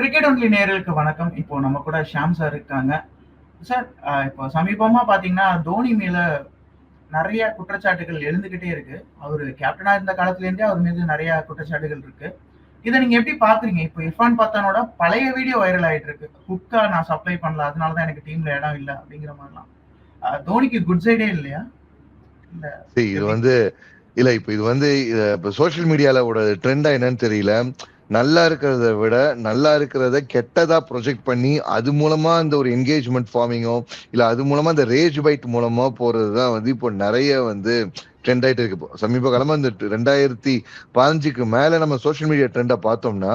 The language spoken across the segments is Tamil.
கிரிக்கெட் ஒன்லி நேயர்களுக்கு வணக்கம். இப்போ நம்ம கூட ஷியாம் சார் இருக்காங்க. சார், இப்போ சமீபமா பார்த்தீங்கன்னா, தோனி மேல நெறைய குற்றச்சாட்டுகள் எழுந்துகிட்டே இருக்கு. அவரு கேப்டனா இருந்த காலத்துலேருந்தே அவர் மீது நெறைய குற்றச்சாட்டுகள் இருக்கு. இத நீங்க எப்படி பார்க்குறீங்க? இப்போ இர்ஃபான் பத்தானோட பழைய வீடியோ வைரல் ஆயிட்டு இருக்கு. "ஹுக்கா நான் சப்ளை பண்ணல. அதனால தான் எனக்கு டீம்ல இடம் இல்ல." அப்படிங்கிற மாரிலாம். தோனிக்கு குட் சைடே இல்லையா? இல்ல இது எப்படி? வந்து இல்ல இப்ப இது வந்து இப்ப சோசியல் மீடியால ஒரு ட்ரெண்டா என்னன்னு தெரியல. நல்லா இருக்கிறத விட நல்லா இருக்கிறத கெட்டதா ப்ரொஜெக்ட் பண்ணி அது மூலமா அந்த ஒரு என்கேஜ்மெண்ட் ஃபார்மிங்கோ இல்ல அது மூலமா அந்த ரேஜ் பைட் மூலமா போறதுதான் வந்து இப்போ நிறைய வந்து ட்ரெண்ட் ஆயிட்டு இருக்கு. இப்போ சமீப காலமா இந்த 2015க்கு மேல நம்ம சோசியல் மீடியா ட்ரெண்டை பார்த்தோம்னா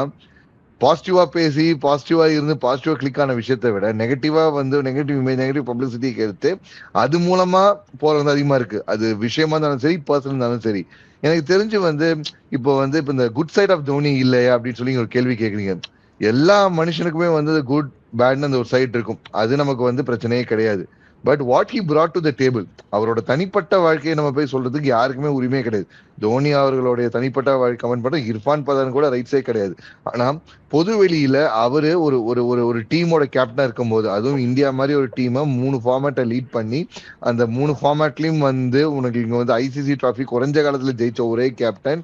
பாசிட்டிவா பேசி பாசிட்டிவா இருந்து பாசிட்டிவா கிளிக் ஆன விஷயத்தை விட நெகட்டிவா வந்து நெகட்டிவ் இமேஜ் நெகட்டிவ் பப்ளிசிட்டிக்கு எடுத்து அது மூலமா போறது வந்து அதிகமா இருக்கு. அது விஷயமா இருந்தாலும் சரி பர்சனல் இருந்தாலும் சரி. எனக்கு தெரிஞ்சு வந்து இப்ப இந்த குட் சைட் ஆஃப் தோனி இல்லையா அப்படின்னு சொல்லி ஒரு கேள்வி கேக்குறீங்க. எல்லா மனுஷனுக்குமே வந்து குட் பேட்னு அந்த ஒரு சைட் இருக்கும். அது நமக்கு வந்து பிரச்சனையே கிடையாது. But what he brought to the table, அவரோட தனிப்பட்ட வாழ்க்கையை நம்ம போய் சொல்றதுக்கு யாருக்குமே உரிமையே கிடையாது. தோனி அவர்களுடைய தனிப்பட்ட வாழ்க்கை கமெண்ட் பண்ண இர்ஃபான் பதான் கூட ரைட்ஸே கிடையாது. ஆனா பொது வெளியில அவரு ஒரு ஒரு ஒரு ஒரு டீமோட கேப்டனா இருக்கும்போது, அதுவும் இந்தியா மாதிரி ஒரு டீமை 3 ஃபார்மேட்டை லீட் பண்ணி அந்த 3 ஃபார்மேட்லயும் வந்து உனக்கு இங்க வந்து ஐசிசி டிராஃபி குறைஞ்ச காலத்துல ஜெயிச்ச ஒரே கேப்டன்,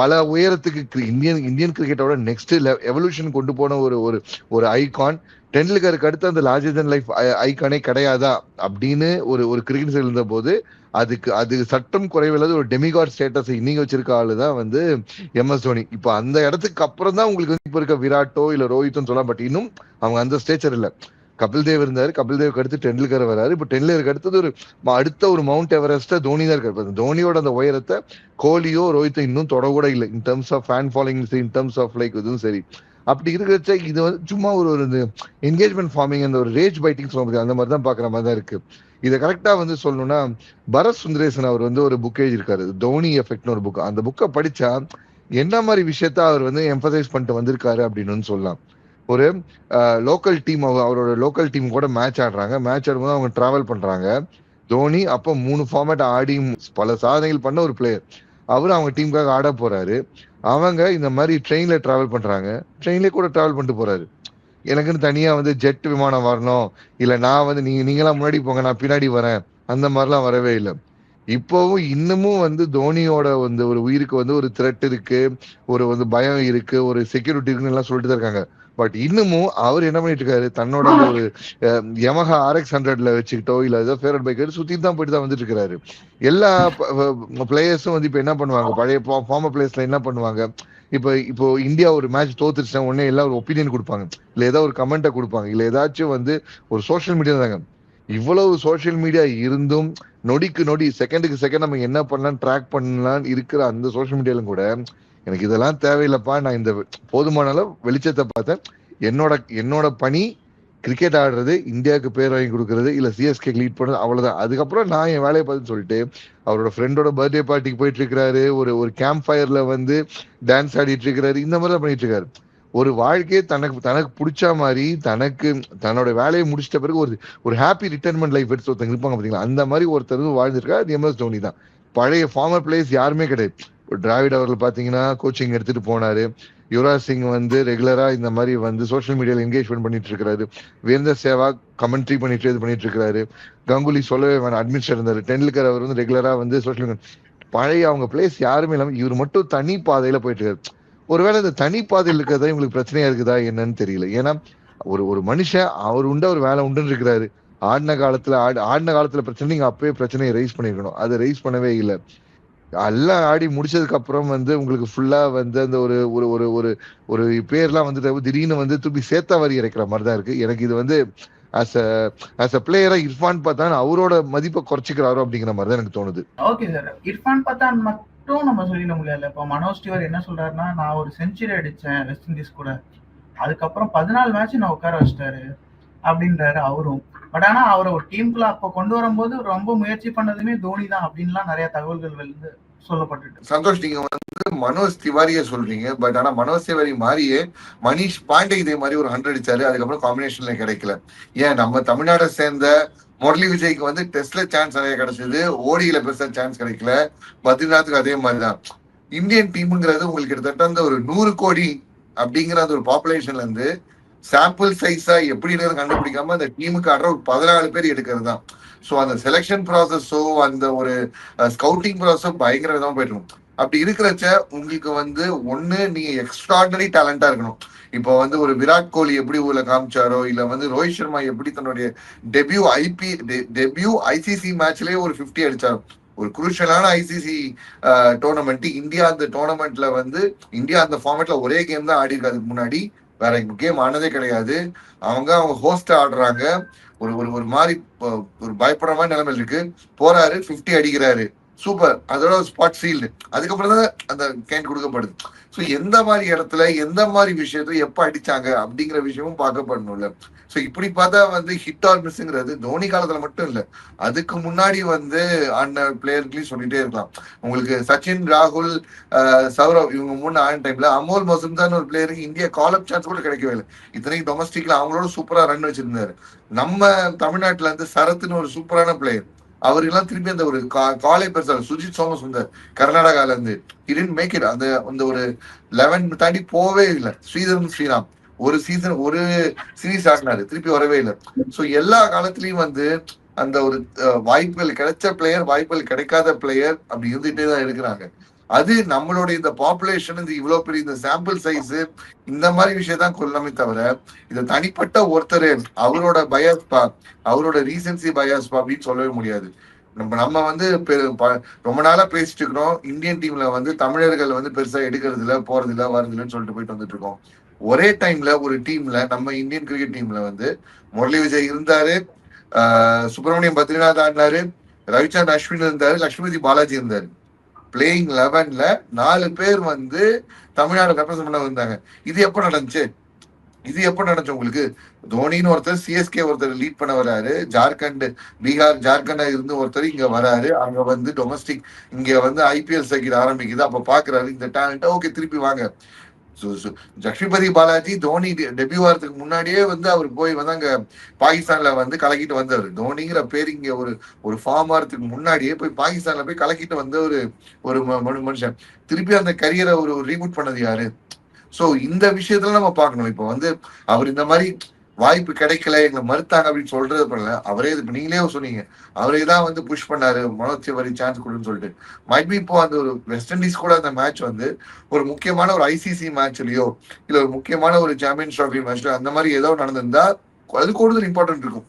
பல உயரத்துக்கு இந்தியன் கிரிக்கெட்டோட நெக்ஸ்ட் எவல்யூஷன் கொண்டு போன ஒரு ஒரு ஒரு ஐகான். டெண்டுல்கருக்கு அடுத்து அந்த லார்ஜர் தன் லைஃப் ஐகானே கிடையாதா அப்படின்னு ஒரு ஒரு கிரிக்கெட் இருந்த போது அது சட்டம் குறைவில்லாத ஒரு டெமிகாட் ஸ்டேட்டஸ் இன்னைக்கு வச்சிருக்க ஆளுதான் வந்து MS தோனி. இப்ப அந்த இடத்துக்கு அப்புறம் தான் உங்களுக்கு வந்து இப்ப இருக்க விராட்டோ இல்ல ரோஹித்தோ சொல்லலாம். பட் இன்னும் அவங்க அந்த ஸ்டேச்சர் இல்ல. கபில் தேவ் இருந்தாரு, கபில் தேவுக்கு அடுத்து டெண்டுல்கர் வராரு. இப்ப டெண்டுல்கருக்கு அடுத்தது அடுத்த ஒரு மவுண்ட் எவரெஸ்ட தோனி தான் இருக்காரு. தோனியோட அந்த உயரத்தை கோலியோ ரோஹித்தோ இன்னும் தொட கூட இல்லை. In terms of fan following, in terms of like இதுவும் சரி. அப்படி இருக்கிறச்ச இது வந்து சும்மா ஒரு என்கேஜ்மெண்ட் ஃபார்மிங், அந்த ஒரு ரேஜ் பைட்டிங் சொல்ல அந்த மாதிரி தான் பாக்குற மாதிரி தான் இருக்கு. இதை கரெக்டா வந்து சொல்லணும்னா பரத் சுந்தரேசன் அவர் வந்து ஒரு புக் எழுதியிருக்காரு, தோனி எஃபெக்ட்னு ஒரு புக். அந்த புக்கை படிச்சா என்ன மாதிரி விஷயத்த அவர் வந்து எம்பசைஸ் பண்ணிட்டு வந்திருக்காரு அப்படின்னு சொல்லலாம். ஒரு லோக்கல் டீம், அவரோட லோக்கல் டீம் கூட மேட்ச் ஆடுறாங்க. மேட்ச் ஆடும்போது அவங்க டிராவல் பண்றாங்க. தோனி அப்போ 3 ஃபார்மேட் ஆடி பல சாதனைகள் பண்ண ஒரு பிளேயர். அவரு அவங்க டீமுக்காக ஆட போறாரு. அவங்க இந்த மாதிரி ட்ரெயின்ல டிராவல் பண்றாங்க. ட்ரெயின்ல கூட டிராவல் பண்ணிட்டு போறாரு. எனக்குன்னு தனியா வந்து ஜெட் விமானம் வரணும், இல்ல நான் வந்து நீங்களாம் முன்னாடி போங்க நான் பின்னாடி வரேன், அந்த மாதிரிலாம் வரவே இல்லை. இப்போவும் இன்னமும் வந்து தோனியோட வந்து ஒரு உயிருக்கு வந்து ஒரு த்ரெட் இருக்கு, ஒரு வந்து பயம் இருக்கு, ஒரு செக்யூரிட்டி இருக்குன்னு எல்லாம் சொல்லிட்டு தான் இருக்காங்க. பட் இன்னமும் அவர் என்ன பண்ணிட்டு இருக்காரு, தன்னோட அந்த ஒரு யமஹா RX 100ல வச்சுக்கிட்டோ இல்ல ஏதோ ஃபேவரட் பைக் சுத்தி தான் போயிட்டு தான் வந்துட்டு இருக்காரு. எல்லா பிளேயர்ஸும் வந்து இப்ப என்ன பண்ணுவாங்க, பழைய ஃபார்மர் பிளேயர்ஸ்ல என்ன பண்ணுவாங்க, இப்போ இந்தியா ஒரு மேட்ச் தோத்துருச்சுன்னா உடனே எல்லாம் ஒரு ஒப்பீனியன் கொடுப்பாங்க, இல்ல ஏதாவது ஒரு கமெண்ட்டை கொடுப்பாங்க, இல்ல ஏதாச்சும் வந்து ஒரு சோசியல் மீடியா தாங்க. இவ்வளவு சோசியல் மீடியா இருந்தும் நொடிக்கு நொடி செகண்டுக்கு செகண்ட் நம்ம என்ன பண்ணலாம் ட்ராக் பண்ணலாம் இருக்கிற அந்த சோசியல் மீடியாலும் கூட எனக்கு இதெல்லாம் தேவையில்லைப்பா, நான் இந்த போதுமான அளவு வெளிச்சத்தை பார்த்தேன். என்னோட பணி கிரிக்கெட் ஆடுறது, இந்தியாவுக்கு பேர் வாங்கி கொடுக்கறது, இல்ல சிஎஸ்கே லீட் பண்றது, அவ்வளவுதான். அதுக்கப்புறம் நான் என் வேலையை பார்த்து சொல்லிட்டு அவரோட ஃப்ரெண்டோட பர்த்டே பார்ட்டிக்கு போயிட்டு இருக்கிறாரு, ஒரு கேம்ப் ஃபயர்ல வந்து டான்ஸ் ஆடிட்டு இருக்கிறாரு, இந்த மாதிரி தான் பண்ணிட்டு இருக்காரு. ஒரு வாழ்க்கையை தனக்கு பிடிச்ச மாதிரி தன்னோட வேலையை முடிச்சிட்ட பிறகு ஒரு ஹாப்பி ரிட்டைர்மெண்ட் லைஃப் எடுத்து ஒருத்தங்க இருப்பாங்க பாத்தீங்களா, அந்த மாதிரி ஒருத்தர் வாழ்ந்திருக்கா அது MS தோனி தான். பழைய ஃபார்மர் பிளேயர்ஸ் யாருமே கிடையாது. டிராவிட் அவர்கள் பாத்தீங்கன்னா கோச்சிங் எடுத்துட்டு போனாரு. யுவராஜ் சிங் வந்து ரெகுலரா இந்த மாதிரி வந்து சோசியல் மீடியால என்கேஜ்மெண்ட் பண்ணிட்டு இருக்காரு. வீரேந்தர் சேவாக் கமெண்ட்ரி பண்ணிட்டு இது பண்ணிட்டு இருக்காரு. கங்குலி சொல்லவே வேணாம், அட்மினிஸ்டர் இருந்தாரு. டெண்டுல்கர் அவர் வந்து ரெகுலரா வந்து சோசியல் பழைய அவங்க பிளேஸ் யாருமே இல்லாம இவர் மட்டும் தனி பாதையில போயிட்டு இருக்காரு. ஒருவேளை இந்த தனி பாதையில் இருக்கிறதா இவங்களுக்கு பிரச்சனையா இருக்குதா என்னன்னு தெரியல. ஏன்னா ஒரு மனுஷன் அவர் உண்டு ஒரு வேலை உண்டுன்னு இருக்கிறாரு. ஆடின காலத்துல பிரச்சனை, நீங்க அப்பவே பிரச்சனையை ரைஸ் பண்ணிருக்கணும், அதை ரைஸ் பண்ணவே இல்லை. எல்லாம் ஆடி முடிச்சதுக்கு அப்புறம் வந்து உங்களுக்கு ஃபுல்லா வந்து அந்த ஒரு ஒரு ஒரு ஒரு ஒரு பேர்லாம் வந்துட்டு திடீர்னு வந்து திருப்பி சேத்தா வரி இறைக்கிற மாதிரி தான் இருக்கு. எனக்கு இது வந்து ஆஸ் அ பிளேயரா இர்ஃபான் பத்தான் அவரோட மதிப்பை குறைச்சிக்கிறாரோ அப்படிங்கிற மாதிரி தான் எனக்கு தோணுது. Okay sir. இர்ஃபான் பத்தான் மட்டும் நம்ம சொல்லிட முடியல. இப்போ மனோஜ் திவாரி என்ன சொல்றாருன்னா, நான் ஒரு செஞ்சுரி அடிச்சேன் வெஸ்ட் இண்டீஸ் கூட, அதுக்கப்புறம் 14 மேட்ச் நான் உட்கார வச்சிட்டாரு அப்படின்றாரு அவரும். பட் ஆனா அவரை ஒரு டீமுக்குள்ள அப்போ கொண்டு வரும்போது ரொம்ப முயற்சி பண்ணதுமே தோனி தான் அப்படின்லாம் நிறைய தகவல்கள் வந்து சொல்லப்பட்டு. சந்தோஷ், நீங்க வந்து மனோஜ் திவாரிய சொல்றீங்க. பட் ஆனா மனோஜ் திவாரி மாதிரியே மணிஷ் பாண்டே இதே மாதிரி ஒரு 100 அடிச்சாரு, அதுக்கப்புறம் காம்பினேஷன்ல கிடைக்கல. ஏன் நம்ம தமிழ்நாட்டை சேர்ந்த முரளி விஜய்க்கு வந்து டெஸ்ட்ல சான்ஸ் நிறைய கிடைச்சது, ஓடியில பெருசா சான்ஸ் கிடைக்கல. பத்ரிநாத்துக்கு அதே மாதிரிதான். இந்தியன் டீமுங்கிறது உங்களுக்கு கிட்டத்தட்ட அந்த ஒரு 100 கோடி அப்படிங்கிற அந்த ஒரு பாப்புலேஷன்ல இருந்து சாம்பிள் சைஸா எப்படி இருக்கிறது கண்டுபிடிக்காம அந்த டீமுக்கு ஆடுற ஒரு 14 பேர் எடுக்கிறது தான். ஸோ அந்த செலெக்ஷன் ப்ராசஸோ அந்த ஒரு ஸ்கவுட்டிங் ப்ராசஸோ பயங்கர விதமா போயிட்டு இருக்கும். அப்படி இருக்கிறச்ச உங்களுக்கு வந்து ஒண்ணு நீங்க எக்ஸ்ட்ராடனரி டேலண்டா இருக்கணும். இப்போ வந்து ஒரு விராட் கோலி எப்படி ஊர்ல காமிச்சாரோ, இல்ல வந்து ரோஹித் சர்மா எப்படி தன்னுடைய டெபியூ ஐசிசி மேட்ச்லயே ஒரு 50 அடிச்சாரோ, ஒரு குரூஷியலான ஐசிசி டோர்னமெண்ட் இந்தியா அந்த டோர்னமெண்ட்ல வந்து இந்தியா அந்த ஃபார்மேட்ல ஒரே கேம் தான் ஆடி இருக்கு. அதுக்கு முன்னாடி வேற கேம் ஆனதே கிடையாது. அவங்க ஹோஸ்ட் ஆடுறாங்க. ஒரு ஒரு ஒரு மாதிரி ஒரு பயப்படுற மாதிரி நிலைமையில இருக்கு. போறாரு 50 அடிக்கிறாரு, சூப்பர். அதோட ஸ்பாட் ஃபீல்டு. அதுக்கப்புறம் தான் அந்த கேன் கொடுக்கப்படுது. ஸோ எந்த மாதிரி இடத்துல எந்த மாதிரி விஷயத்துல எப்ப அடிச்சாங்க அப்படிங்கிற விஷயமும் பார்க்கப்படணும்ல. ஸோ இப்படி பார்த்தா வந்து ஹிட் ஆர் மிஸ்ங்கிறது தோனி காலத்துல மட்டும் இல்ல, அதுக்கு முன்னாடி வந்து ஆடின பிளேயர்களையும் சொல்லிட்டே இருக்கலாம். உங்களுக்கு சச்சின், ராகுல், சௌரவ் இவங்க முன்ன ஆடின டைம்ல அமோல் மசும்தான் ஒரு பிளேயருக்கு இந்தியா காலப் சான்ஸ் கூட கிடைக்கவே இல்லை. இத்தனைக்கு டொமஸ்டிக்ல அவங்களோட சூப்பரா ரன் வச்சிருந்தாரு. நம்ம தமிழ்நாட்டுல இருந்து சரத்னு ஒரு சூப்பரான பிளேயர், அவருக்கெல்லாம் திருப்பி அந்த ஒரு காலை பெருசா சுஜித் சோமஸ் வந்தார் கர்நாடகால இருந்து. இடன் மேக் இட் அந்த அந்த ஒரு 11 தாண்டி போவே இல்லை. ஸ்ரீராம் ஒரு சீசன் ஒரு சீரீஸ் ஆடினாரு, திருப்பி வரவே இல்லை. ஸோ எல்லா காலத்திலயும் வந்து அந்த ஒரு வாய்ப்புகள் கிடைச்ச பிளேயர், வாய்ப்புகள் கிடைக்காத பிளேயர் அப்படி இருந்துகிட்டே தான் இருக்கிறாங்க. அது நம்மளுடைய இந்த பாப்புலேஷன், இந்த இவ்வளவு பெரிய இந்த சாம்பிள் சைஸ், இந்த மாதிரி விஷயத்தான் கொல்லாமே தவிர இந்த தனிப்பட்ட ஒருத்தர் அவரோட பயாஸ்பா, அவரோட ரீசன்சி பயாஸ்பா அப்படின்னு சொல்லவே முடியாது. நம்ம வந்து ரொம்ப நாளா பேசிட்டு இருக்கிறோம், இந்தியன் டீம்ல வந்து தமிழர்கள் வந்து பெருசா எடுக்கிறது இல்ல, போறது இல்ல, வருது இல்லைன்னு சொல்லிட்டு போயிட்டு வந்துட்டு இருக்கோம். ஒரே டைம்ல ஒரு டீம்ல நம்ம இந்தியன் கிரிக்கெட் டீம்ல வந்து முரளி விஜய் இருந்தாரு, சுப்பிரமணியம் பத்ரிநாத் ஆடினாரு, ரவிச்சந்திரன் அஸ்வின் இருந்தாரு, லட்சுமிபதி பாலாஜி இருந்தாரு. பிளேயிங் 11ல 4 பேர் வந்து தமிழ்நாடு ரெப்ரசென்ட் பண்ண வந்தாங்க. இது எப்ப நடந்துச்சு? இது எப்ப நடந்துச்சு உங்களுக்கு? தோனின்னு ஒருத்தர் சிஎஸ்கே ஒருத்தர் லீட் பண்ண வராரு, பீகார் ஜார்க்கண்டா இருந்து ஒருத்தர் இங்க வராரு. அங்க வந்து டொமஸ்டிக் இங்க வந்து ஐபிஎல் சைக்கிள் ஆரம்பிக்குது. அப்ப பாக்குறாரு இந்த டேலண்ட், ஓகே திருப்பி வாங்க. லட்சுமிபதி பாலாஜி தோனி டெபியூ ஆகிறதுக்கு முன்னாடியே வந்து அவர் போய் வந்து அங்க பாகிஸ்தான்ல வந்து கலக்கிட்டு வந்தவர். தோனிங்கிற பேர் இங்க ஒரு ஃபார்ம் ஆகிறதுக்கு முன்னாடியே போய் பாகிஸ்தான்ல போய் கலக்கிட்டு வந்த ஒரு மனுஷன். திருப்பி அந்த கரியரை ஒரு ரீபூட் பண்ணது யாரு? சோ இந்த விஷயத்துல நம்ம பார்க்கணும். இப்போ வந்து அவர் இந்த மாதிரி வாய்ப்பு கிடைக்கல, எங்களை மறுத்தாங்க அப்படின்னு சொல்றது பண்ணல. அவரே இப்ப நீங்களே சொன்னீங்க, அவரே தான் வந்து புஷ் பண்ணாரு, மனோஜ் திவாரி சான்ஸ் கொடுன்னு சொல்லிட்டு. மைட் பி இப்போ அந்த ஒரு வெஸ்ட் இண்டீஸ் கூட அந்த மேட்ச் வந்து ஒரு முக்கியமான ஒரு ஐசிசி மேட்ச்லயோ இல்ல ஒரு முக்கியமான ஒரு சாம்பியன்ஸ் ட்ராஃபி மேட்ச்லயோ அந்த மாதிரி ஏதோ நடந்திருந்தா அது கூடுதல் இம்பார்ட்டன்ட் இருக்கும்.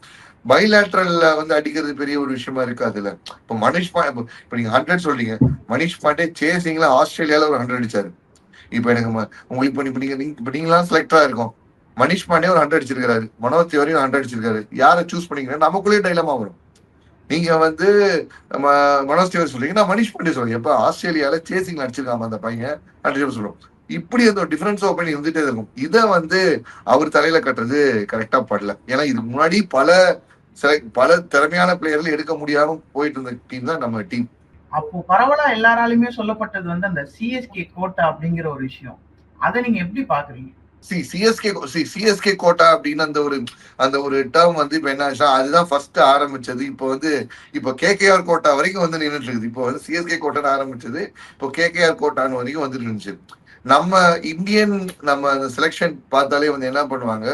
பைலேட்ரல்ல வந்து அடிக்கிறது பெரிய ஒரு விஷயமா இருக்காதுல்ல. இப்போ மனிஷ் பாண்டே, இப்ப நீங்க 100 சொல்றீங்க, மனிஷ் பாண்டே சேசிங்ல ஆஸ்திரேலியால ஒரு 100 அடிச்சாரு. இப்ப எனக்கு உங்களுக்கு இப்ப நீங்களாம் செலக்டரா இருக்கும், மனிஷ் பாண்டே ஒரு 100 அடிச்சிருக்காரு, மனோஜ் திவாரியும் 100 அடிச்சிருக்காரு, யாரை சூஸ் பண்ணிக்கிறேன் நமக்குள்ளே டைலமா வரும். நீங்க வந்து நம்ம மனோஜ் திவாரி சொல்றீங்க, நான் மனிஷ் பாண்டே சொல்றேன். எப்ப ஆஸ்திரேலியால சேசிங்ல அடிச்சிருக்காம அந்த பையன் அடிச்சு சொல்லுவோம். இப்படி அந்த டிஃபரன்ஸ் ஓப்பன் இருந்துட்டே இருக்கும். இதை வந்து அவர் தலையில கட்டுறது கரெக்டா படல. ஏன்னா இதுக்கு முன்னாடி பல திறமையான பிளேயர்கள் எடுக்க முடியாம போயிட்டு இருந்த டீம் தான் நம்ம டீம். அப்போ பரவலா எல்லாராலுமே சொல்லப்பட்டது வந்து அந்த சிஎஸ்கே கோட்டா அப்படிங்கிற ஒரு விஷயம். அதை நீங்க எப்படி பாக்குறீங்க? சிஎஸ்கே கோட்டா அப்படின்னு அந்த ஒரு டேர்ம் வந்து இப்ப என்ன ஆச்சா, அதுதான் ஃபர்ஸ்ட் ஆரம்பிச்சது. இப்போ வந்து இப்போ கேகேஆர் கோட்டா வரைக்கும் வந்து நின்றுட்டு இருக்குது. இப்போ வந்து சிஎஸ்கே கோட்டா ஆரம்பிச்சது, இப்போ கேகேஆர் கோட்டான்னு வரைக்கும் வந்துட்டு இருந்துச்சு. நம்ம இந்தியன் நம்ம அந்த செலெக்ஷன் பார்த்தாலே வந்து என்ன பண்ணுவாங்க,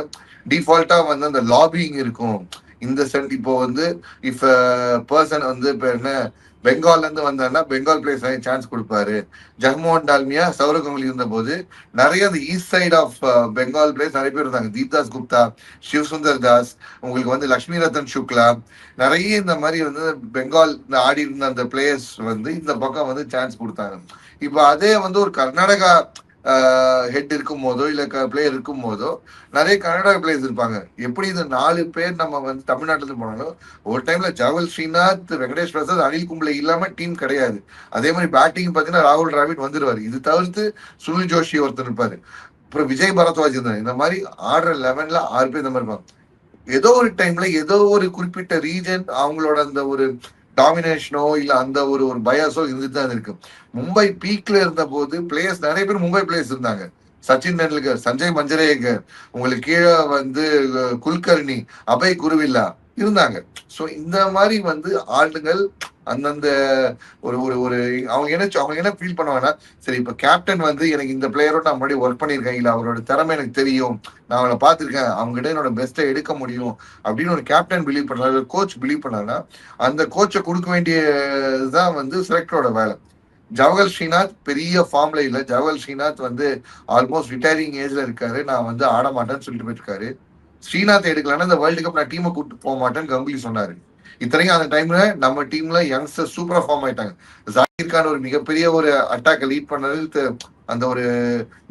டிஃபால்ட்டா வந்து அந்த லாபிங் இருக்கும். இந்த சென்ட் இப்போ வந்து இஃப் பர்சன் வந்து இப்ப என்ன பெங்கால்ல இருந்து வந்தாருன்னா பெங்கால் பிளேயர்ஸ் சான்ஸ் கொடுப்பாரு. ஜக்மோகன் டால்மியா, சௌரவ் கங்குலி இருந்த போது நிறைய அந்த east side of Bengal players நிறைய பேர் இருந்தாங்க. தீப்தாஸ் குப்தா, சிவ் சுந்தர் தாஸ், உங்களுக்கு வந்து லட்சுமி ரத்தன் சுக்லா, நிறைய இந்த மாதிரி வந்து பெங்கால் ஆடி இருந்த அந்த பிளேயர்ஸ் வந்து இந்த பக்கம் வந்து சான்ஸ் கொடுத்தாங்க. இப்போ அதே வந்து ஒரு கர்நாடகா ஹெட் இருக்கும் போதோ இல்ல பிளேயர் இருக்கும் போதோ நிறைய கர்நாடகா பிளேயர்ஸ் இருப்பாங்க. எப்படி இந்த 4 பேர் நம்ம வந்து தமிழ்நாட்டுல இருந்து போனாலும் ஒரு டைம்ல ஜவல் ஸ்ரீநாத், வெங்கடேஷ் பிரசாத், அனில் கும்ப்ளே இல்லாம டீம் கிடையாது. அதே மாதிரி பேட்டிங் பாத்தீங்கன்னா ராகுல் டிராவிட் வந்துருவாரு. இது தவிர்த்து சுனில் ஜோஷி ஒருத்தர் இருப்பாரு, அப்புறம் விஜய் பரத்வாஜ் இருந்தாரு. இந்த மாதிரி ஆர்டர் 11ல 6 பேர் இந்த மாதிரி இருப்பாங்க. ஏதோ ஒரு டைம்ல ஏதோ ஒரு குறிப்பிட்ட ரீஜன் அவங்களோட அந்த ஒரு டாமினேஷனோ இல்ல அந்த ஒரு பயாஸோ இருந்துட்டு தான் இருக்கு. மும்பை பீக்ல இருந்த போது பிளேயர்ஸ் நிறைய பேர் மும்பை பிளேயர்ஸ் இருந்தாங்க. சச்சின் டெண்டுல்கர், சஞ்சய் மஞ்சரேகர், உங்களுக்கு கீழே வந்து குல்கர்னி, அபய் குருவில்லா, இருந்தாங்க. ஸோ இந்த மாதிரி வந்து ஆளுங்கள் அந்தந்த ஒரு ஒரு ஒரு அவங்க என்ன ஃபீல் பண்ணுவாங்கன்னா, சரி இப்ப கேப்டன் வந்து எனக்கு இந்த பிளேயரோட நான் முன்னாடி ஒர்க் பண்ணியிருக்கேன், இல்ல அவரோட திறமை எனக்கு தெரியும், நான் அவனை பார்த்திருக்கேன், அவங்ககிட்ட என்னோட பெஸ்ட்டை எடுக்க முடியும் அப்படின்னு ஒரு கேப்டன் பிலீவ் பண்றாரு, கோச் பிலீவ் பண்ணாங்கன்னா அந்த கோச்சை கொடுக்க வேண்டியதுதான் வந்து செலக்டரோட வேலை. ஜவஹர் ஸ்ரீநாத் பெரிய ஃபார்ம்ல இல்ல. ஜவஹர் ஸ்ரீநாத் வந்து ஆல்மோஸ்ட் ரிட்டையரிங் ஏஜ்ல இருக்காரு. நான் வந்து ஆட மாட்டேன்னு சொல்லிட்டு போயிருக்காரு. ஸ்ரீநாத் எடுக்கலன்னா இந்த வேர்ல்டு கப் நான் டீமை கூட்டு போக மாட்டேன்னு கங்குலி சொன்னாரு. இத்தனைக்கும் அந்த டைம்ல நம்ம டீம்ல யங்ஸ்டர் சூப்பரா ஃபார்ம் ஆயிட்டாங்க. ஜாகிர் கான் ஒரு மிகப்பெரிய ஒரு அட்டாக்கை லீட் பண்ணது, அந்த ஒரு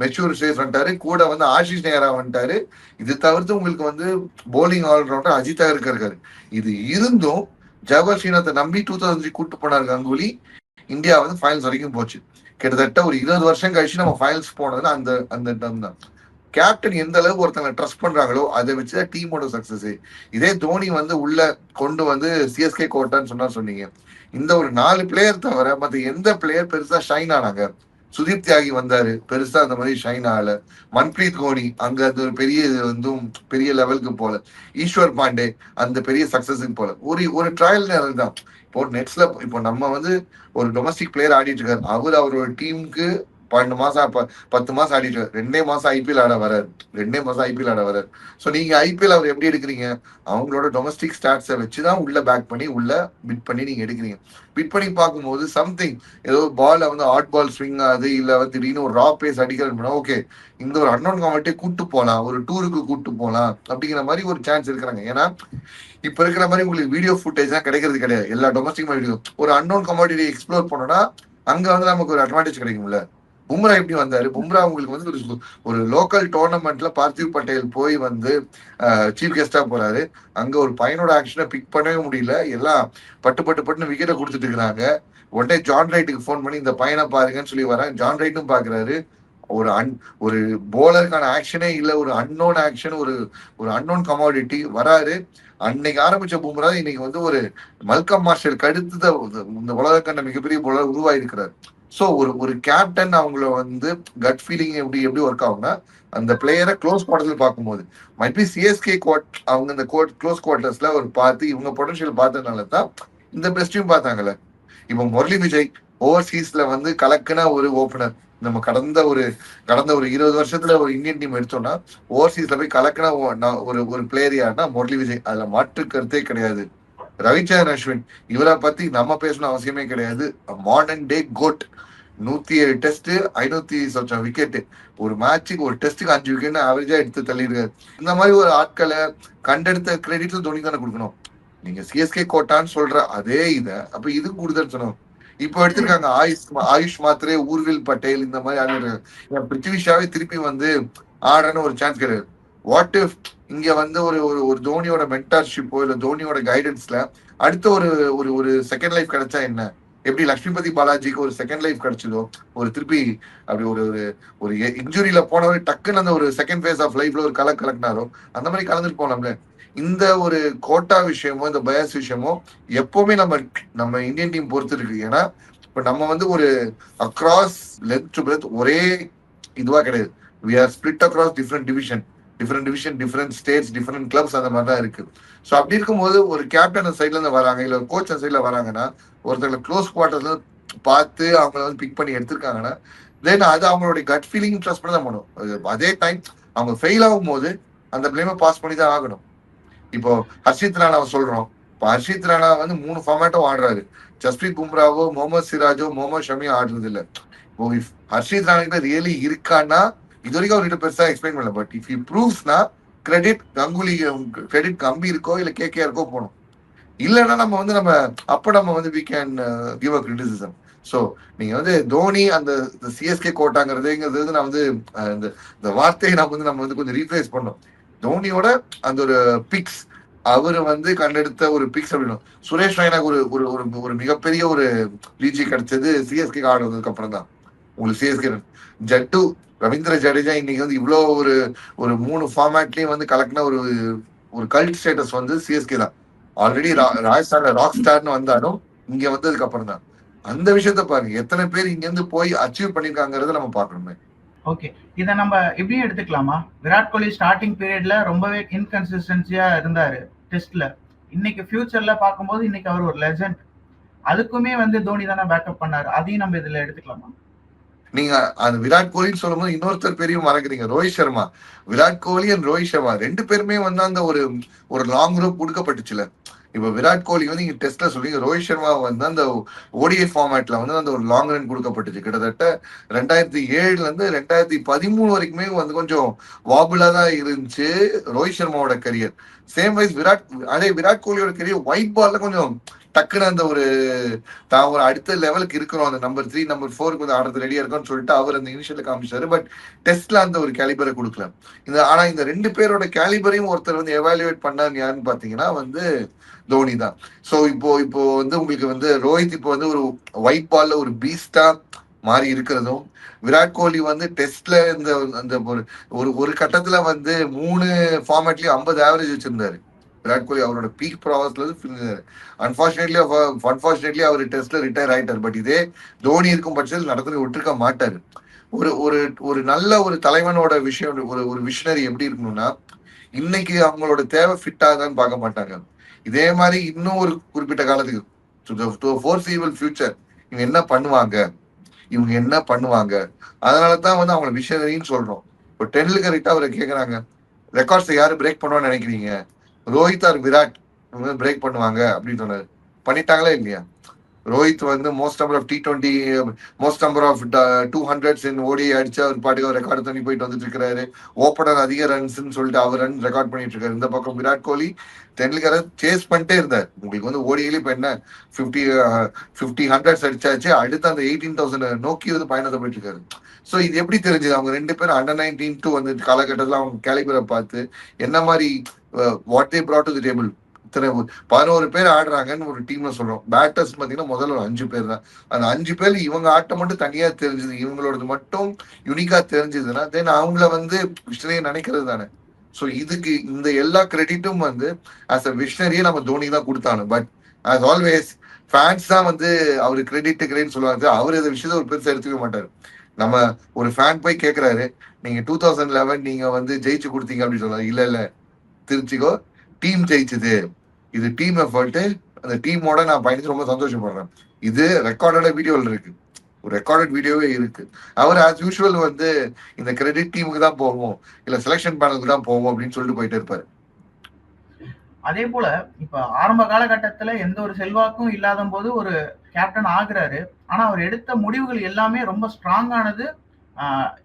மெச்சூர் ஸ்டேஜ் வந்துட்டாரு. கூட வந்து ஆஷிஷ் நேரா வந்துட்டாரு. இது தவிர்த்து உங்களுக்கு வந்து போலிங் ஆல்ரவுண்டர் அஜித் அகர்கர் இருக்காரு. இது இருந்தும் ஜவஹர் ஸ்ரீநாத்தை நம்பி 2003 கூட்டு போனாரு கங்குலி. இந்தியா வந்து ஃபைனல்ஸ் வரைக்கும் போச்சு. கிட்டத்தட்ட ஒரு 20 வருஷம் கழிச்சு நம்ம ஃபைனல்ஸ் போனதுன்னா அந்த டைம் தான். கேப்டன் எந்த அளவுக்கு ஒருத்தங்க ட்ரஸ்ட் பண்றாங்களோ அதை வச்சுதான் டீமோட சக்சஸ். இதே தோனி வந்து உள்ள கொண்டு வந்து சிஎஸ்கே கோட்டான்னு சொன்னீங்க. இந்த ஒரு 4 பிளேயர் தவிர மத்த எந்த பிளேயர் பெருசா ஷைன் ஆனாங்க? சுதீப் தியாகி வந்தாரு, பெருசா அந்த மாதிரி ஷைன் ஆகல. மன்பிரீத் கோனி அங்க அது ஒரு பெரிய வந்து பெரிய லெவலுக்கு போல. ஈஸ்வர் பாண்டே அந்த பெரிய சக்சஸுக்கு போல. ஒரு ட்ரையல் நேரம் தான். இப்போ நெட்ஸ்ல இப்போ நம்ம வந்து ஒரு டொமஸ்டிக் பிளேயர் ஆடிட்டு இருக்காரு. அவரோட டீமுக்கு 12 மாசம் 10 மாசம் ஆடிட்டு 2 மாசம் ஐபிஎல் ஆட வராரு. சோ நீங்க ஐபிஎல் அவர் எப்படி எடுக்கிறீங்க? அவங்களோட டொமஸ்டிக் ஸ்டாட்ஸை வச்சுதான் உள்ள பேக் பண்ணி உள்ள பிட் பண்ணி நீங்க எடுக்கிறீங்க. பிட் பண்ணி பார்க்கும்போது சம்திங் ஏதோ பால் வந்து ஹாட் பால் ஸ்விங் ஆகுது, இல்ல வந்து திடீர்னு ஒரு ரா பேஸ் அடிக்கிறது, ஓகே இந்த ஒரு அன்னோன் காமெண்ட்டே கூட்டு போலாம், ஒரு டூருக்கு கூட்டு போலாம் அப்படிங்கிற மாதிரி ஒரு சான்ஸ் இருக்கிறாங்க. ஏன்னா இப்ப இருக்கிற மாதிரி உங்களுக்கு வீடியோ ஃபுட்டேஜ் தான் கிடைக்கிறது கிடையாது. எல்லா டொமஸ்டிக் வீடியோ ஒரு அன்னோன் கமாடிட்டி எக்ஸ்ப்ளோர் பண்ணோம்னா அங்க வந்து நமக்கு ஒரு அட்வான்டேஜ் கிடைக்கும்ல. பும்ரா எப்படி வந்தாரு? பும்ரா உங்களுக்கு வந்து ஒரு லோக்கல் டோர்னமெண்ட்ல பார்த்திவ் பட்டேல் போய் வந்து சீஃப் கெஸ்டா போறாரு. அங்க ஒரு பையனோட ஆக்ஷனை பிக் பண்ணவே முடியல. எல்லாம் பட்டுன்னு விக்கெட்டை கொடுத்துட்டு இருக்கிறாங்க. உடனே ஜான் ரைட்டுக்கு போன் பண்ணி இந்த பையனை பாருங்கன்னு சொல்லி வராங்க. ஜான் ரைட்டும் பாக்குறாரு. ஒரு போலருக்கான ஆக்ஷனே இல்ல, ஒரு அன்னோன் ஆக்ஷன், ஒரு அன்னோன் கமாடிட்டி வராரு. அன்னைக்கு ஆரம்பிச்ச பும்ரா இன்னைக்கு வந்து ஒரு மல்கம் மார்ஷலுக்கு அடுத்து இந்த உலகக்கான மிகப்பெரிய போலர் உருவாயிருக்கிறார். சோ ஒரு கேப்டன் அவங்கள வந்து கட் ஃபீலிங் எப்படி ஒர்க் ஆகும்னா, அந்த பிளேயரை க்ளோஸ் குவார்டர்ல பார்க்கும்போது மைபி சிஎஸ்கே அவங்க இந்த க்ளோஸ் குவார்டர்ஸ்ல ஒரு பார்த்து இவங்க பொட்டன்ஷியல் பார்த்ததுனால தான் இந்த பெஸ்டையும் பார்த்தாங்கல்ல. இப்போ முரளி விஜய் ஓவர்சீஸ்ல வந்து கலக்குன ஒரு ஓபனர். நம்ம கடந்த ஒரு 20 வருஷத்துல ஒரு இந்தியன் டீம் எடுத்தோம்னா ஓவர்சீஸ்ல போய் கலக்குன ஒரு பிளேயர் யாருன்னா முரளி விஜய். அதுல மாற்று கருத்தே கிடையாது. ரவிச்சந்திரன் அஸ்வின் இவரை பத்தி நம்ம பேசணும் அவசியமே கிடையாது. Modern day goat. 107 test, 500 wicket. ஒரு மேட்சுக்கு ஒரு டெஸ்ட்டுக்கு 5 விக்கெட் ஆவரேஜா எடுத்து தள்ளிடுறாரு. இந்த மாதிரி ஒரு ஆட்களை கண்டெடுத்த கிரெடிட்ல தோனி தானே கொடுக்கணும். நீங்க சிஎஸ்கே கோட்டான்னு சொல்ற அதே அப்ப இதுக்கு கொடுத்தன்னு சொன்னோம். இப்போ எடுத்திருக்காங்க ஆயுஷ் மாத்திரே, ஊர்வில் பட்டேல், இந்த மாதிரி ஆடுறாங்க. பிருத்திவி ஷாவே திருப்பி வந்து ஆடுறன்னு ஒரு சான்ஸ் கிடையாது. வாட் இஃப் இங்க வந்து ஒரு தோனியோட மென்டார்ஷிப்போ இல்ல தோனியோட கைடன்ஸ்ல அடுத்த ஒரு செகண்ட் லைஃப் கிடைச்சா என்ன? எப்படி லட்சுமிபதி பாலாஜிக்கு ஒரு செகண்ட் லைஃப் கிடைச்சதோ, ஒரு திருப்பி அப்படி ஒரு இன்ஜுரியில போனவரை டக்குன்னு அந்த ஒரு செகண்ட் ஃபேஸ் ஆஃப் லைஃப்ல ஒரு கலக்கினாரோ அந்த மாதிரி கலந்துட்டு போனோம்ல. இந்த ஒரு கோட்டா விஷயமோ இந்த பயஸ் விஷயமோ எப்பவுமே நம்ம இந்தியன் டீம் பொறுத்து இருக்கு. ஏன்னா இப்ப நம்ம வந்து ஒரு அக்ராஸ் லென்த் டு பிரெத் ஒரே இதுவா கிடையாது. We are split across different division, different states, different clubs, அந்த மாதிரி தான் இருக்கு. ஸோ அப்படி இருக்கும்போது ஒரு கேப்டன் சைட்ல இருந்து வராங்க, இல்ல கோச் சைட்ல வராங்கன்னா, ஒருத்தர் க்ளோஸ் குவார்டர்ஸ்ல பார்த்து அவங்கள வந்து பிக் பண்ணி எடுத்திருக்காங்கன்னா, தென் அது அவங்களுடைய கட் ஃபீலிங் ட்ரஸ்ட் பண்ணி தான் பண்ணும். அதே டைம் அவங்க ஃபெயில் ஆகும் போது அந்த பிளேமை பாஸ் பண்ணி தான் ஆகணும். இப்போ ஹர்ஷித் ராணாவை சொல்றோம். இப்போ ஹர்ஷித் ராணா வந்து 3 ஃபார்மேட்டும் ஆடுறாரு. ஜஸ்பிரீத் பும்ராவோ, முகமது சிராஜோ, முகமது ஷமியோ ஆடுறது இல்லை. இப்போ ஹர்ஷித் ராணா ரியலி இருக்கான்னா இது வரைக்கும் அவர்கிட்ட பெருசா எக்ஸ்பிளைன் பண்ணல. பட் இஃப் யூ ப்ரூவ்ஸ்னா கிரெடிட் கங்குலி, கிரெடிட் கம்பி இருக்கோ இல்ல கேகே இருக்கோ போகணும். இல்லைன்னா நம்ம வந்து we can give a criticism. So நீங்க வந்து தோனி அந்த சிஎஸ்கே கோட்டாங்கிறதுங்கிறது நான் வந்து இந்த வார்த்தையை நம்ம வந்து கொஞ்சம் ரீப்ளேஸ் பண்ணோம். தோனியோட அந்த ஒரு பிக்ஸ் அவரு வந்து கண்டெடுத்த ஒரு பிக்ஸ் அப்படின்னு சுரேஷ் ரெய்னாக்கு ஒரு மிகப்பெரிய ஒரு ரீச்சி கிடைச்சது சிஎஸ்கே ஆடுறதுக்கு அப்புறம் தான். உங்களுக்கு சிஎஸ்கே ஜட்டு ரவீந்திர ஜடேஜா இன்னைக்கு வந்து இவ்வளோ ஒரு 3 ஃபார்மேட்லயும் வந்து கலக்கின ஒரு கல்ட் ஸ்டேட்டஸ் வந்து சிஎஸ்கே தான். ஆல்ரெடி ராஜஸ்தான்ல ராக் ஸ்டார்னு வந்தாலும் இங்க வந்ததுக்கு அப்புறம் தான். அந்த விஷயத்த பாருங்க, எத்தனை பேர் இங்க இருந்து போய் அச்சீவ் பண்ணிருக்காங்கிறத நம்ம பாக்கணுமே. ஓகே, இதை நம்ம இப்படியும் எடுத்துக்கலாமா? விராட் கோலி ஸ்டார்டிங் பீரியட்ல ரொம்பவே இன்கன்சிஸ்டன்சியா இருந்தாரு டெஸ்ட்ல. இன்னைக்கு ஃபியூச்சர்ல பார்க்கும்போது இன்னைக்கு அவர் ஒரு லெஜண்ட். அதுக்குமே வந்து தோனி தானே பேக்கப் பண்ணாரு. அதையும் நம்ம இதுல எடுத்துக்கலாமா? நீங்க அந்த விராட் கோலின்னு சொல்லும்போது இன்னொருத்தர் பெரிய மறக்கிறீங்க, ரோஹித் சர்மா. விராட் கோலி அண்ட் ரோஹித் சர்மா 2 பேருமே வந்து அந்த ஒரு லாங் ரூப் கொடுக்கப்பட்டுச்சுல. இப்ப விராட் கோலி வந்து நீங்க டெஸ்ட்ல சொல்றீங்க, ரோஹித் சர்மா வந்து அந்த ஓடிஐ ஃபார்மேட்ல வந்து அந்த ஒரு லாங் ரன் கொடுக்கப்பட்டுச்சு. கிட்டத்தட்ட 2007 இருந்து 2013 வரைக்குமே வந்து கொஞ்சம் வாபுலா தான் இருந்துச்சு ரோஹித் சர்மாவோட கரியர். சேம் வைஸ் விராட் கோலியோட கரியர் ஒயிட் பால்ல கொஞ்சம் டக்குன்னு அந்த தான் ஒரு அடுத்த லெவலுக்கு இருக்கிறோம், அந்த நம்பர் 3 நம்பர் 4 வந்து ஆடுறது ரெடியா இருக்கும்னு சொல்லிட்டு அவர் அந்த இனிஷியல் காமிச்சாரு. பட் டெஸ்ட்ல அந்த ஒரு கேலிபரை கொடுக்கல. ஆனா இந்த 2 பேரோட கேலிபரையும் ஒருத்தர் வந்து எவாலுவேட் பண்ணாரு யாருன்னு பாத்தீங்கன்னா வந்து தோனி தான். சோ இப்போ வந்து உங்களுக்கு வந்து ரோஹித் இப்போ வந்து ஒரு ஒயிட் பால்ல ஒரு பீஸ்டா மாறி இருக்கிறதும், விராட் கோலி வந்து டெஸ்ட்ல இந்த அந்த ஒரு கட்டத்துல வந்து 3 ஃபார்மேட்லயும் 50 ஆவரேஜ் வச்சிருந்தாரு விராட் கோலி. அவரோட பீக் ப்ராவஸ்ல இருந்து அன்பார்ச்சுனேட்லி அவர் டெஸ்ட்ல ரிட்டையர் ஆயிட்டார். பட் இதே தோனி இருக்கும் பட்சத்தில் நடந்து விட்டுருக்க மாட்டாரு. ஒரு ஒரு ஒரு நல்ல ஒரு தலைவனோட விஷயம், ஒரு விஷனரி எப்படி இருக்கணும்னா, இன்னைக்கு அவங்களோட தேவை ஃபிட் ஆகுதான்னு பார்க்க மாட்டாங்க. இதே மாதிரி இன்னும் ஒரு குறிப்பிட்ட காலத்துக்கு ஃபோர்சீவல் ஃபியூச்சர் இவங்க என்ன பண்ணுவாங்க, அதனாலதான் வந்து அவங்கள விஷனரின்னு சொல்றோம். இப்போ டெண்டுல்கர் அவரை கேக்குறாங்க, ரெக்கார்ட்ஸ் யாரு பிரேக் பண்ணுவான்னு நினைக்கிறீங்க, ரோஹித் ஆர் விராட் பிரேக் பண்ணுவாங்க அப்படின்னு சொன்னாரு. பண்ணிட்டாங்களா இல்லையா? ரோஹித் வந்து most number of T20, most number of 200s in ODI அடிச்சு அவர் பாட்டுக்கு அவர் ரெக்கார்டு தண்ணி போயிட்டு வந்துட்டு இருக்காரு. ஓப்பனர் அதிக ரன்ஸ் சொல்லிட்டு அவர் ரன் ரெக்கார்ட் பண்ணிட்டு இருக்காரு. இந்த பக்கம் விராட் கோலி டெண்டுல்கரை சேஸ் பண்ணிட்டே இருந்தார். உங்களுக்கு வந்து ஓடியில இப்ப என்ன 50 100s அடிச்சாச்சு, அடுத்து அந்த 18,000 நோக்கி வந்து பயணத்தை போயிட்டு இருக்காரு. சோ இது எப்படி தெரிஞ்சது? அவங்க 2 பேரும் அண்டர் 19 வந்து காலகட்டத்தில் அவங்க கேலிபரை பார்த்து என்ன மாதிரி what they brought to the table. 11 பேர் ஆடுறாங்கன்னு ஒரு டீம்ல சொல்றோம். பேட்டர்ஸ் பாத்தீங்கன்னா முதல்ல ஒரு 5 பேர் தான். அந்த 5 பேர் இவங்க ஆட்டம் மட்டும் தனியா தெரிஞ்சது, இவங்களோடது மட்டும் யூனிக்கா தெரிஞ்சதுன்னா தென் அவங்கள வந்து விஷனரியே நினைக்கிறது தானே. சோ இதுக்கு இந்த எல்லா கிரெடிட்டும் வந்து ஆஸ் அ விஷனரியே நம்ம தோனி தான் கொடுத்தானு. பட் ஆஸ் ஆல்வேஸ் ஃபேன்ஸ் தான் வந்து அவரு கிரெடிட் சொல்லுவாங்க. அவர் இந்த விஷயத்த ஒரு பெருசா எடுத்துக்க மாட்டாரு. நம்ம ஒரு ஃபேன் போய் கேட்கிறாரு, நீங்க 2011 நீங்க வந்து ஜெயிச்சு கொடுத்தீங்க அப்படின்னு சொன்னாரு. இல்ல திருச்சிக்கோ, டீம் ஜெயிச்சது, இது டீம் எஃபர்ட், அந்த டீமோட நான் பயணிச்சு ரொம்ப சந்தோஷப்படுறேன். இது ரெக்கார்டட் வீடியோல இருக்கு, ஒரு ரெக்கார்டட் வீடியோவே இருக்கு. அவர் ஆஸ் யூஷுவல் வந்து இந்த கிரெடிட் டீமுக்கு தான் போவோம், இல்ல செலக்ஷன் பேனலுக்கு தான் போவோம் அப்படின்னு சொல்லிட்டு போயிட்டு இருப்பாரு. அதே போல இப்ப ஆரம்ப காலகட்டத்துல எந்த ஒரு செல்வாக்கும் இல்லாத போது ஒரு கேப்டன் ஆகுறாரு. ஆனா அவர் எடுத்த முடிவுகள் எல்லாமே ரொம்ப ஸ்ட்ராங்கானது.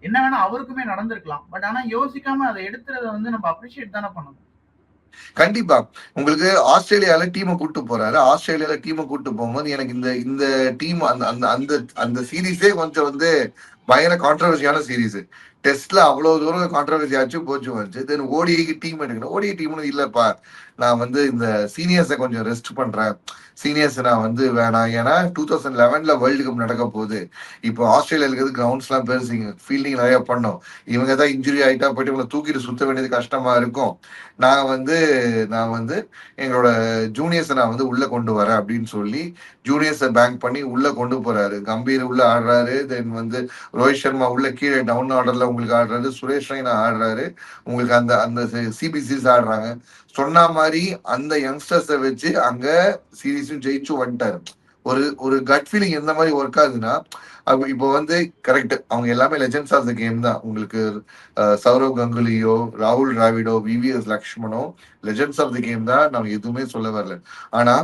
என்ன வேணா அவருக்குமே நடந்திருக்கலாம். பட் ஆனா யோசிக்காம அதை எடுத்துறத வந்து நம்ம அப்ரிஷியேட் தானே பண்ணணும். கண்டிப்பா. உங்களுக்கு ஆஸ்திரேலியால டீமை கூட்டு போறாரு. ஆஸ்திரேலியால டீமை கூட்டு போகும்போது எனக்கு இந்த டீம் அந்த அந்த அந்த அந்த சீரீஸே கொஞ்சம் வந்து பயங்கர கான்ட்ரவர்சியான சீரீஸ். டெஸ்ட்ல அவ்வளவு தூரம் கான்ட்ரவர்சி ஆச்சு, போச்சு வந்துச்சு. தென் ஓடிஐக்கு டீம் எடுக்கணும். ஓடிஐ டீம்னு இல்லப்பா, நான் வந்து இந்த சீனியர்ஸை கொஞ்சம் ரெஸ்ட் பண்றேன், சீனியர்ஸ் நான் வந்து வேணாம். ஏன்னா 2011 வேர்ல்டு கப் நடக்க போகுது. இப்போ ஆஸ்திரேலியாவுக்கு கிரவுண்ட்ஸ் எல்லாம் பெருசுங்க, ஃபீல்டிங் நிறைய பண்ணோம். இவங்க தான் இன்ஜுரி ஆயிட்டா போயிட்டு இவங்களை தூக்கிட்டு சுத்த வேண்டியது கஷ்டமா இருக்கும். நான் வந்து எங்களோட ஜூனியர்ஸை நான் வந்து உள்ள கொண்டு வரேன் அப்படின்னு சொல்லி ஜூனியர்ஸை பேங்க் பண்ணி உள்ள கொண்டு போறாரு. கம்பீர் உள்ள ஆடுறாரு. தென் வந்து ரோஹித் சர்மா உள்ள கீழே டவுன் ஆர்டர்ல உங்களுக்கு ஆடுறாரு. சுரேஷ் ரெய்னா ஆடுறாரு. உங்களுக்கு அந்த அந்த சிபிசிஸ் ஆடுறாங்க. சொன்ன மாதிரி அந்த யங்ஸ்டர்ஸை வச்சு அங்க சீரீஸும் ஜெயிச்சு வந்துட்டாரு. ஒரு கட் ஃபீலிங் எந்த மாதிரி ஒர்க் ஆகுதுன்னா, இப்போ வந்து கரெக்ட் அவங்க எல்லாமே லெஜெண்ட்ஸ் ஆஃப் த கேம் தான். உங்களுக்கு சௌரவ் கங்குலியோ, ராகுல் டிராவிடோ, விவிஎஸ் லக்ஷ்மணோ லெஜெண்ட்ஸ் ஆஃப் தி கேம் தான், நம்ம எதுவுமே சொல்ல வரல. ஆனா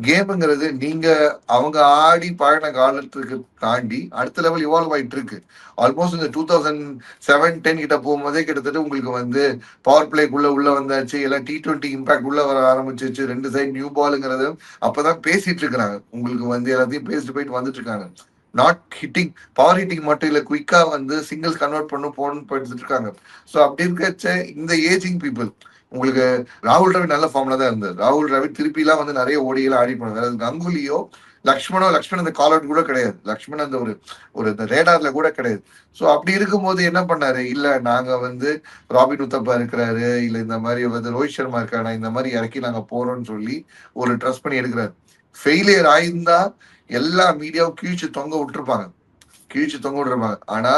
கேமுங்கிறது நீங்க அவங்க ஆடி பழகின காலத்துக்கு தாண்டி அடுத்த லெவல் இவால்வ் ஆயிட்டு இருக்கு. ஆல்மோஸ்ட் இந்த 2007-10 கிட்ட போகும்போதே கிட்டத்தட்ட உங்களுக்கு வந்து பவர் பிளேக்குள்ள உள்ள வந்தாச்சு, எல்லாம் T20 இம்பாக்ட் உள்ள வர ஆரம்பிச்சிச்சு. 2 சைடு நியூ பாலுங்கிறது அப்பதான் பேசிட்டு இருக்கிறாங்க. உங்களுக்கு வந்து எல்லாத்தையும் பேசிட்டு போயிட்டு வந்துட்டு இருக்காங்க. நாட் ஹிட்டிங், பவர் ஹிட்டிங் மட்டும் இல்ல, குயிக்கா வந்து சிங்கிள்ஸ் கன்வெர்ட் போகணும்னு போயிட்டு இருக்காங்க. ஸோ அப்படி இருக்கச்ச இந்த ஏஜிங் பீப்புள், உங்களுக்கு ராகுல் டிராவிட் நல்ல ஃபார்ம்ல தான் இருந்தார். ராகுல் டிராவிட் திருப்பிலாம் வந்து நிறைய ஓடியெல்லாம் ஆடி போனாங்க. கங்குலியோ லக்ஷ்மண் அந்த கால் அவுட் கூட கிடையாது. லக்ஷ்மண் அந்த ஒரு ரேடார்ல கூட கிடையாது. ஸோ அப்படி இருக்கும்போது என்ன பண்ணாரு, இல்ல நாங்க வந்து ராபின் உத்தப்பா இருக்கிறாரு, இல்ல இந்த மாதிரி வந்து ரோஹித் சர்மா இருக்காரு, இந்த மாதிரி இறக்கி நாங்க போறோம்னு சொல்லி ஒரு ட்ரஸ்ட் பண்ணி எடுக்கிறாரு. ஃபெயிலியர் ஆயிருந்தா எல்லா மீடியாவும் கிழிச்சு தொங்க விட்டுருப்பாங்க. ஆனா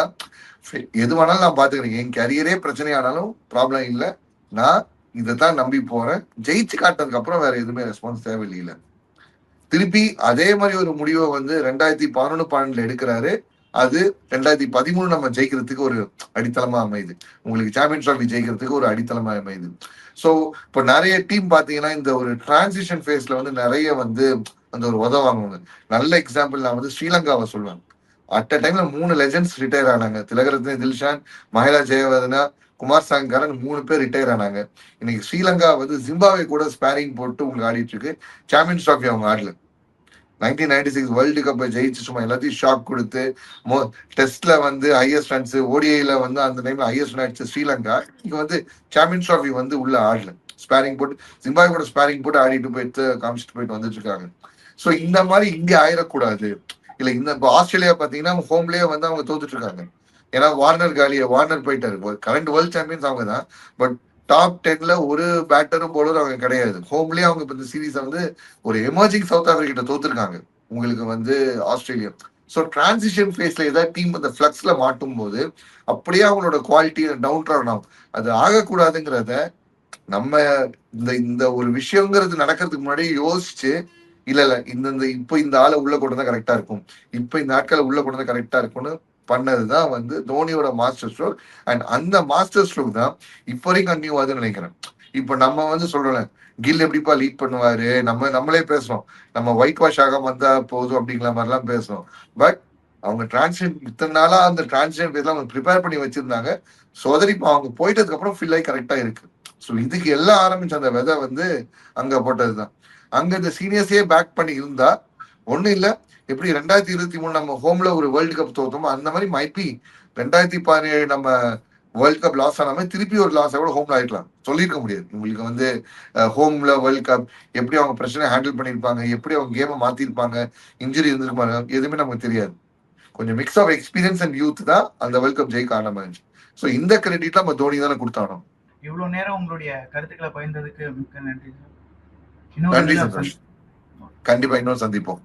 எது வேணாலும் நான் பாத்துக்கிறேன், என் கரியரே பிரச்சனை ஆனாலும் ப்ராப்ளம் இல்லை, நான் இதைத்தான் நம்பி போறேன், ஜெயிச்சு காட்டினதுக்கு அப்புறம் வேற எதுவுமே ரெஸ்பான்ஸ் தேவையில்லை. திருப்பி அதே மாதிரி ஒரு முடிவை வந்து 2011-12 எடுக்கிறாரு. அது 2013 நம்ம ஜெயிக்கிறதுக்கு ஒரு அடித்தளமா அமையுது. உங்களுக்கு சாம்பியன்ஸ் ட்ராஃபி ஜெயிக்கிறதுக்கு ஒரு அடித்தளமா அமையுது. ஸோ இப்போ நிறைய டீம் பாத்தீங்கன்னா இந்த ஒரு டிரான்சிஷன் ஃபேஸ்ல வந்து நிறைய வந்து அந்த ஒரு உதவாங்க. நல்ல எக்ஸாம்பிள் நான் வந்து ஸ்ரீலங்காவை சொல்லுவேன். அட் அ டைம்ல 3 லெஜெண்ட்ஸ் ரிட்டையர் ஆனாங்க. திலகரத்ன தில்ஷான், மஹேலா ஜெயவர்தனா, குமார் சாங்கரன் 3 பேர் ரிட்டையர் ஆனாங்க. இன்னைக்கு ஸ்ரீலங்கா வந்து ஜிம்பாவே கூட ஸ்பேரிங் போட்டு உங்களுக்கு ஆடிட்டு இருக்கு. சாம்பியன்ஸ் ட்ராஃபி அவங்க ஆடல. 1996 வேர்ல்டு கப்பை ஜெயிச்சு சும்மா எல்லாத்தையும் ஷாக் கொடுத்து டெஸ்ட்ல வந்து ஹையஸ்ட் ரன்ஸ், ஓடிஐல வந்து அந்த டைம்ல ஹையஸ்ட் ரன் அடிச்ச ஸ்ரீலங்கா இங்க வந்து சாம்பியன்ஸ் ட்ராஃபி வந்து உள்ள ஆடல. ஸ்பேரிங் போட்டு ஜிம்பாவே கூட ஸ்பேரிங் போட்டு ஆடிட்டு போயிட்டு காமிச்சிட்டு போயிட்டு வந்துட்டு இருக்காங்க. ஸோ இந்த மாதிரி இங்க ஆயிடக்கூடாது. இல்ல இந்த இப்போ ஆஸ்திரேலியா பாத்தீங்கன்னா ஹோம்லயே வந்து அவங்க தோத்துட்டு இருக்காங்க. ஏன்னா வார்னர் போயிட்டாரு. கரண்ட் வேர்ல்ட் சாம்பியன்ஸ் அவங்க தான். பட் டாப் 10ல ஒரு பேட்டரும் போலரும் அவங்க கிடையாது. ஹோம்லயே அவங்க இப்போ இந்த சீரீஸ் வந்து ஒரு எமர்ஜிங் சவுத் ஆப்பிரிக்கிட்ட தோத்துருக்காங்க உங்களுக்கு வந்து ஆஸ்திரேலியா. ஸோ டிரான்சிஷன் ஃபேஸ்ல ஏதாவது டீம் அந்த ஃபிளக்ஸ்ல மாட்டும் போது அப்படியே அவங்களோட குவாலிட்டி டவுன் ட்ரான் ஆகும். அது ஆகக்கூடாதுங்கிறத நம்ம இந்த இந்த ஒரு விஷயங்கிறது நடக்கிறதுக்கு முன்னாடி யோசிச்சு இல்ல இந்த இப்போ இந்த ஆளை உள்ள கொண்டு தான் கரெக்டா இருக்கும், இப்போ இந்த ஆட்களை உள்ள கொண்டு தான் கரெக்டா இருக்கும்னு பண்ணதுதான் வந்து தோனியோட மாஸ்டர் ஸ்ட்ரோக். அண்ட் அந்த மாஸ்டர் ஸ்ட்ரோக் தான் இப்போ வரைக்கும் கண்டினியூ ஆகுதுன்னு நினைக்கிறேன். இப்போ நம்ம வந்து சொல்றோம் கில் எப்படிப்பா லீட் பண்ணுவாரு, நம்மளே பேசுறோம், நம்ம ஒயிட் வாஷ் ஆகாம வந்தா போதும் அப்படிங்கிற மாதிரிலாம் பேசுறோம். பட் அவங்க டிரான்சிஷன் இத்தனை நாளா அந்த டிரான்சிஷன் பேஸ்ல அவங்க ப்ரிப்பேர் பண்ணி வச்சிருந்தாங்க. சோதரி இப்போ அவங்க போயிட்டதுக்கு அப்புறம் ஃபில் ஆகி கரெக்டா இருக்கு. ஸோ இதுக்கு எல்லாம் ஆரம்பிச்ச அந்த விதை வந்து அங்க போட்டதுதான். அங்க இந்த சீனியர்ஸே பேக் பண்ணி இருந்தா ஒண்ணும் இல்ல, எப்படி 2023 நம்ம ஹோம்ல ஒரு வேர்ல்டு கப் தோத்தோமோ அந்த மாதிரி மைப்பி 2017 நம்ம வேர்ல்டு கப் லாஸ் ஆன மாதிரி திருப்பி ஒரு லாஸை கூட ஹோம்ல ஆயிடலாம். சொல்லியிருக்க முடியாது. உங்களுக்கு வந்து ஹோம்ல வேர்ல்டு கப் எப்படி அவங்க பிரச்சனை ஹேண்டில் பண்ணியிருப்பாங்க, எப்படி அவங்க கேமை மாத்திருப்பாங்க, இன்ஜுரி இருந்திருப்பாங்க, எதுவுமே நமக்கு தெரியாது. கொஞ்சம் mix of experience and youth தான் அந்த வேர்ல்டு கப் ஜெயிக்க ஆன மாதிரி. ஸோ இந்த கிரெடிட் நம்ம தோனி தானே கொடுத்தானோ. இவ்வளவு நேரம் உங்களுடைய கருத்துக்களை பகிர்ந்ததுக்கு மிக்க நன்றி. நன்றி சந்தோஷ். கண்டிப்பா இன்னொரு சந்திப்போம்.